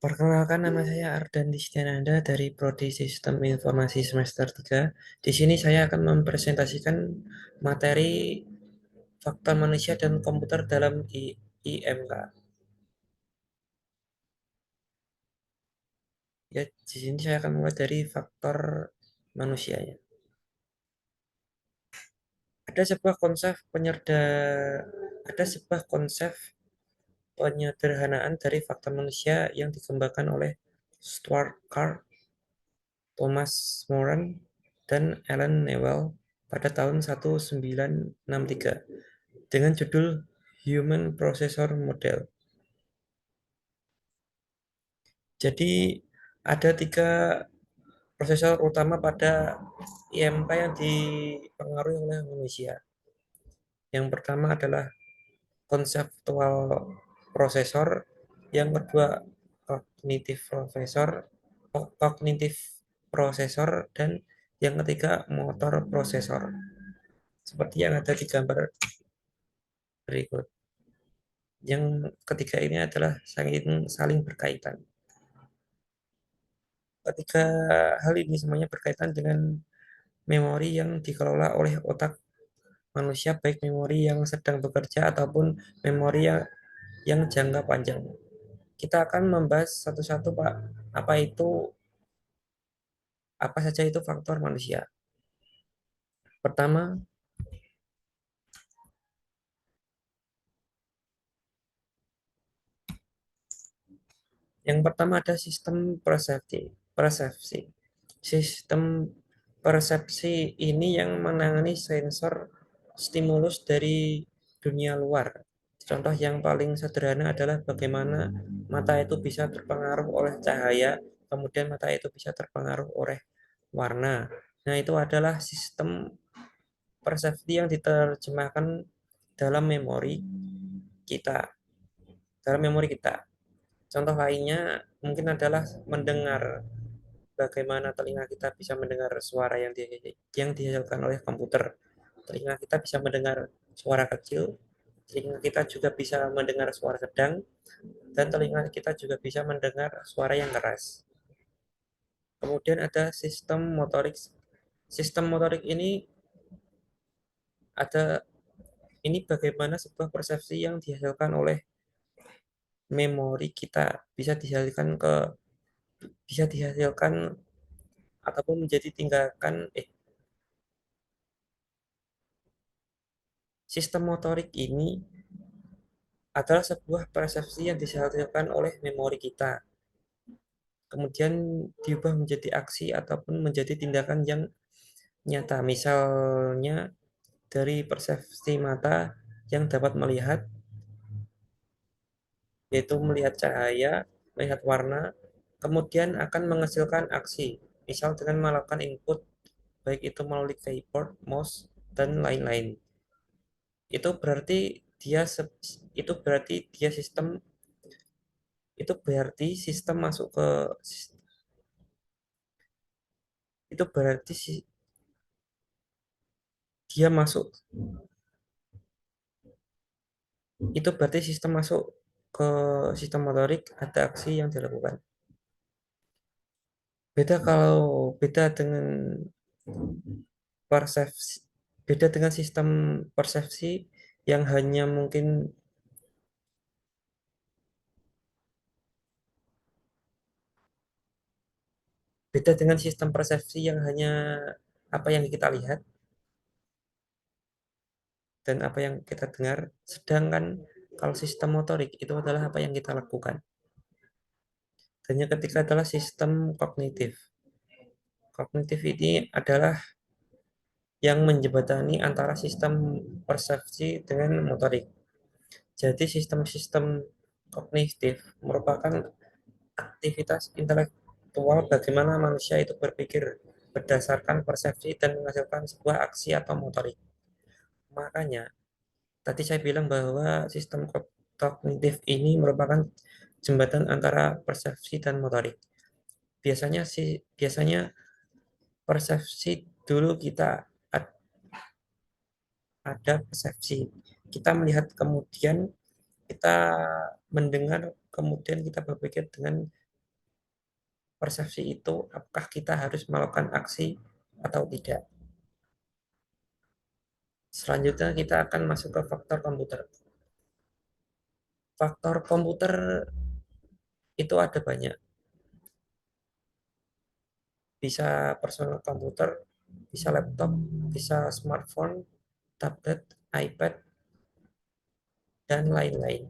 Perkenalkan, nama saya Ardan Disnanda dari Prodi Sistem Informasi semester 3. Di sini saya akan mempresentasikan materi faktor manusia dan komputer dalam IMK. Ya, di sini saya akan mulai dari faktor manusianya. Ada sebuah konsep ada sebuah konsep penyederhanaan dari faktor manusia yang dikembangkan oleh Stuart Carr, Thomas Moran, dan Alan Newell pada tahun 1963 dengan judul Human Processor Model. Jadi ada tiga prosesor utama pada IMK yang dipengaruhi oleh manusia. Yang pertama adalah konseptual prosesor, yang kedua kognitif prosesor, kognitif prosesor, dan yang ketiga motor prosesor. Seperti yang ada di gambar berikut. Yang ketiga ini adalah saling berkaitan. Ketiga hal ini semuanya berkaitan dengan memori yang dikelola oleh otak manusia, baik memori yang sedang bekerja ataupun memori yang jangka panjang. Kita akan membahas satu-satu, Pak. Apa saja itu faktor manusia? Pertama, yang pertama ada sistem persepsi. Sistem persepsi ini yang menangani sensor stimulus dari dunia luar. Contoh yang paling sederhana adalah bagaimana mata itu bisa terpengaruh oleh cahaya, kemudian mata itu bisa terpengaruh oleh warna. Nah, itu adalah sistem persepsi yang diterjemahkan dalam kita, dalam memori kita. Contoh lainnya mungkin adalah mendengar. Bagaimana telinga kita bisa mendengar suara yang dihasilkan oleh komputer. Telinga kita bisa mendengar suara kecil, telinga kita juga bisa mendengar suara sedang, dan telinga kita juga bisa mendengar suara yang keras. Kemudian ada sistem motorik. Sistem motorik ada ini bagaimana sebuah persepsi yang dihasilkan oleh memori kita bisa dihasilkan ataupun menjadi tindakan. Sistem motorik ini adalah sebuah persepsi yang dihasilkan oleh memori kita, kemudian diubah menjadi aksi ataupun menjadi tindakan yang nyata. Misalnya dari persepsi mata yang dapat melihat, yaitu melihat cahaya, melihat warna, kemudian akan menghasilkan aksi, misal dengan melakukan input, baik itu melalui keyboard, mouse, dan lain-lain. Itu berarti dia itu berarti dia sistem itu berarti sistem masuk ke itu berarti dia masuk itu berarti sistem masuk ke sistem motorik, ada aksi yang dilakukan. Beda kalau beda dengan persepsi beda dengan sistem persepsi yang hanya mungkin beda dengan sistem persepsi yang hanya apa yang kita lihat dan apa yang kita dengar, sedangkan kalau sistem motorik itu adalah apa yang kita lakukan. Dan yang ketiga adalah sistem kognitif. Kognitif ini adalah yang menjembatani antara sistem persepsi dengan motorik. Jadi sistem-sistem kognitif merupakan aktivitas intelektual bagaimana manusia itu berpikir berdasarkan persepsi dan menghasilkan sebuah aksi atau motorik. Makanya, tadi saya bilang bahwa sistem kognitif ini merupakan jembatan antara persepsi dan motorik. Biasanya persepsi dulu kita ada persepsi. Kita melihat, kemudian kita mendengar, kemudian kita berpikir dengan persepsi itu, apakah kita harus melakukan aksi atau tidak. Selanjutnya kita akan masuk ke faktor komputer. Faktor komputer itu ada banyak. Bisa personal komputer, bisa laptop, bisa smartphone, tablet, iPad, dan lain-lain.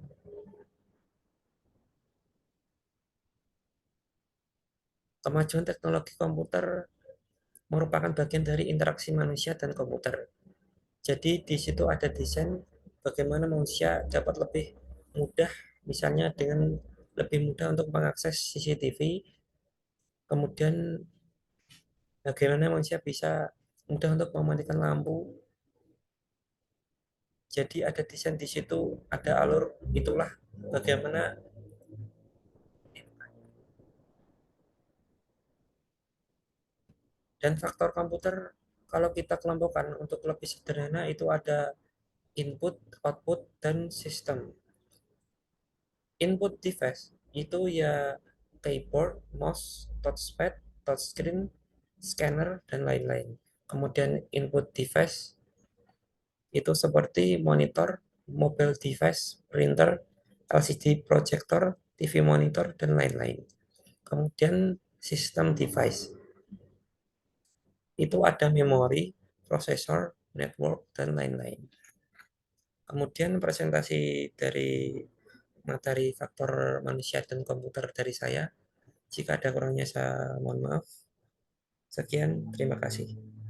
Kemajuan teknologi komputer merupakan bagian dari interaksi manusia dan komputer. Jadi di situ ada desain bagaimana manusia dapat lebih mudah, misalnya dengan lebih mudah untuk mengakses CCTV, kemudian bagaimana manusia bisa mudah untuk mematikan lampu. Jadi ada desain di situ, ada alur, itulah bagaimana. Dan faktor komputer kalau kita kelompokkan untuk lebih sederhana itu ada input, output, dan sistem. Input device itu ya keyboard, mouse, touchpad, touchscreen, scanner, dan lain-lain. Kemudian input device itu seperti monitor, mobile device, printer, LCD projector, TV monitor, dan lain-lain. Kemudian sistem device itu ada memori, prosesor, network, dan lain-lain. Kemudian presentasi dari materi faktor manusia dan komputer dari saya. Jika ada kurangnya saya mohon maaf. Sekian, terima kasih.